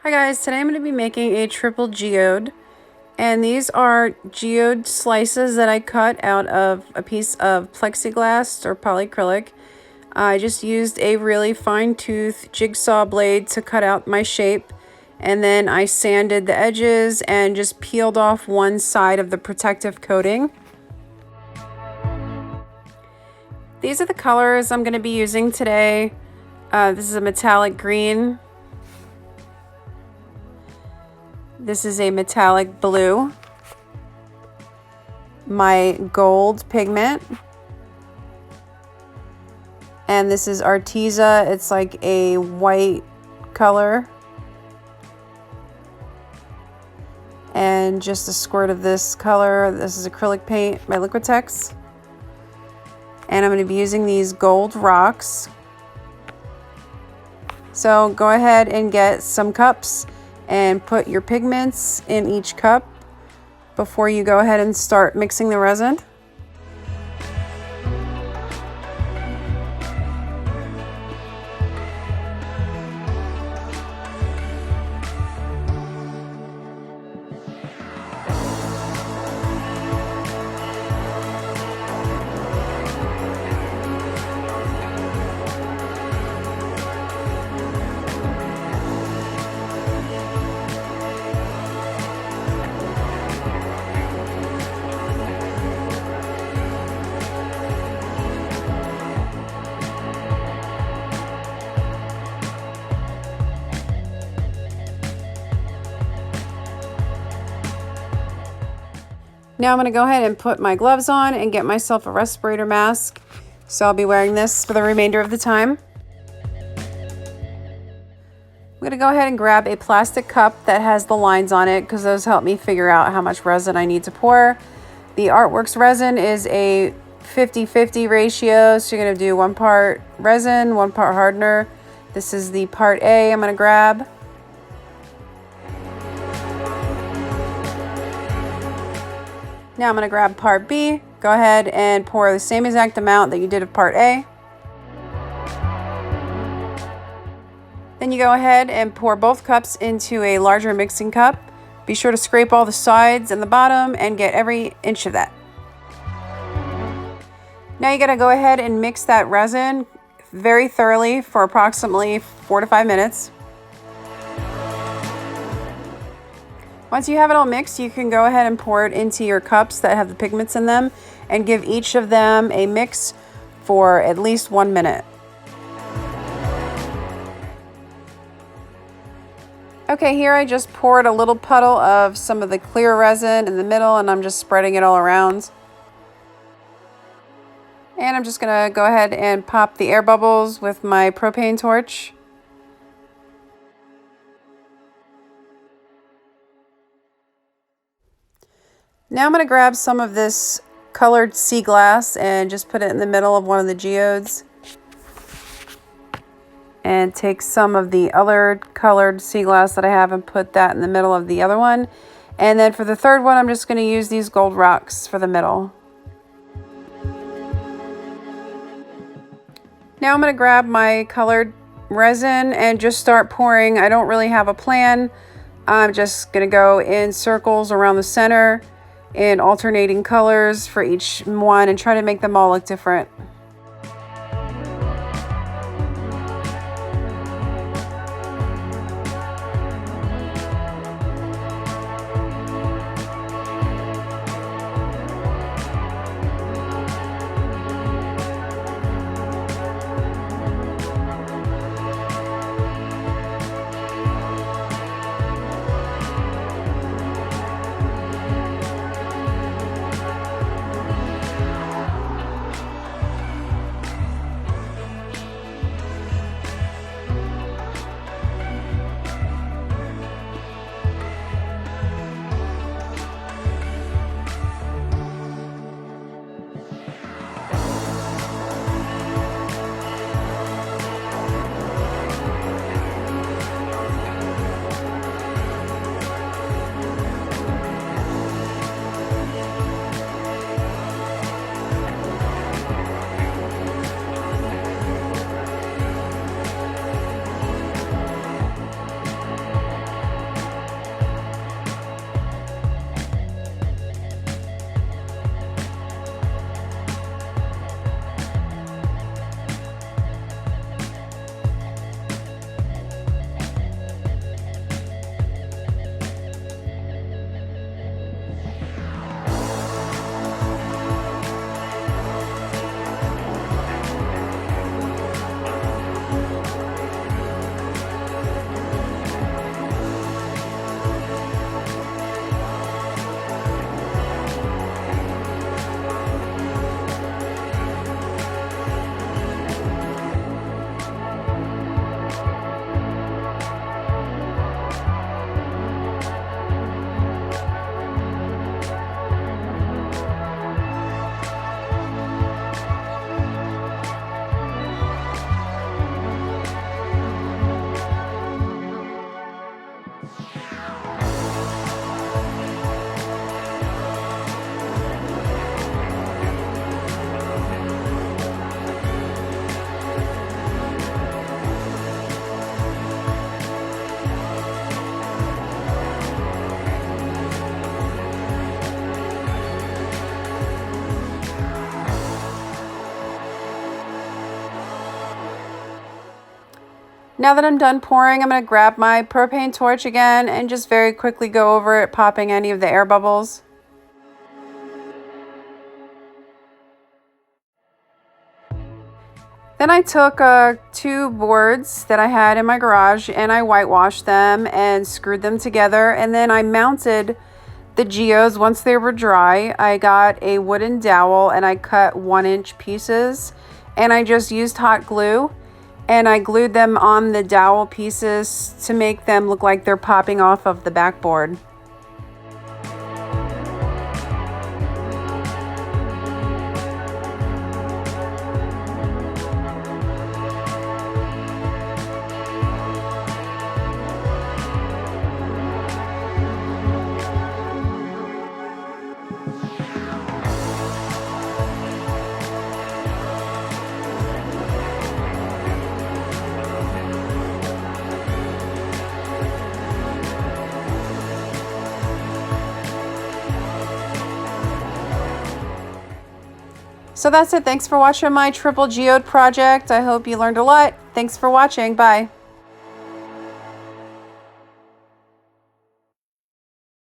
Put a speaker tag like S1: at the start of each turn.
S1: Hi guys, today I'm going to be making a triple geode, and these are geode slices that I cut out of a piece of plexiglass or polyacrylic. I just used a really fine-tooth jigsaw blade to cut out my shape, and then I sanded the edges and just peeled off one side of the protective coating. These are the colors I'm going to be using today. This is a metallic green. This is a metallic blue, my gold pigment, and this is Arteza. It's like a white color, and just a squirt of this color. This is acrylic paint by Liquitex, and I'm going to be using these gold rocks. So go ahead and get some cups and put your pigments in each cup before you go ahead and start mixing the resin. Now I'm going to go ahead and put my gloves on and get myself a respirator mask. So I'll be wearing this for the remainder of the time. I'm going to go ahead and grab a plastic cup that has the lines on it because those help me figure out how much resin I need to pour. The Artworks resin is a 50-50 ratio, so you're going to do 1 part resin, 1 part hardener. This is the part A I'm going to grab. Now I'm going to grab part B. Go ahead and pour the same exact amount that you did of part A. Then you go ahead and pour both cups into a larger mixing cup. Be sure to scrape all the sides and the bottom and get every inch of that. Now you got to go ahead and mix that resin very thoroughly for approximately 4 to 5 minutes. Once you have it all mixed, you can go ahead and pour it into your cups that have the pigments in them and give each of them a mix for at least 1 minute. Okay, here I just poured a little puddle of some of the clear resin in the middle, and I'm just spreading it all around. And I'm just going to go ahead and pop the air bubbles with my propane torch. Now I'm going to grab some of this colored sea glass and just put it in the middle of one of the geodes. And take some of the other colored sea glass that I have and put that in the middle of the other one. And then for the third one, I'm just going to use these gold rocks for the middle. Now I'm going to grab my colored resin and just start pouring. I don't really have a plan. I'm just going to go in circles around the center in alternating colors for each one and try to make them all look different. Now that I'm done pouring, I'm going to grab my propane torch again and just very quickly go over it, popping any of the air bubbles. Then I took 2 boards that I had in my garage and I whitewashed them and screwed them together, and then I mounted the geodes once they were dry. I got a wooden dowel and I cut 1-inch pieces, and I just used hot glue and I glued them on the dowel pieces to make them look like they're popping off of the backboard. So that's it. Thanks for watching my triple geode project. I hope you learned a lot. Thanks for watching. Bye.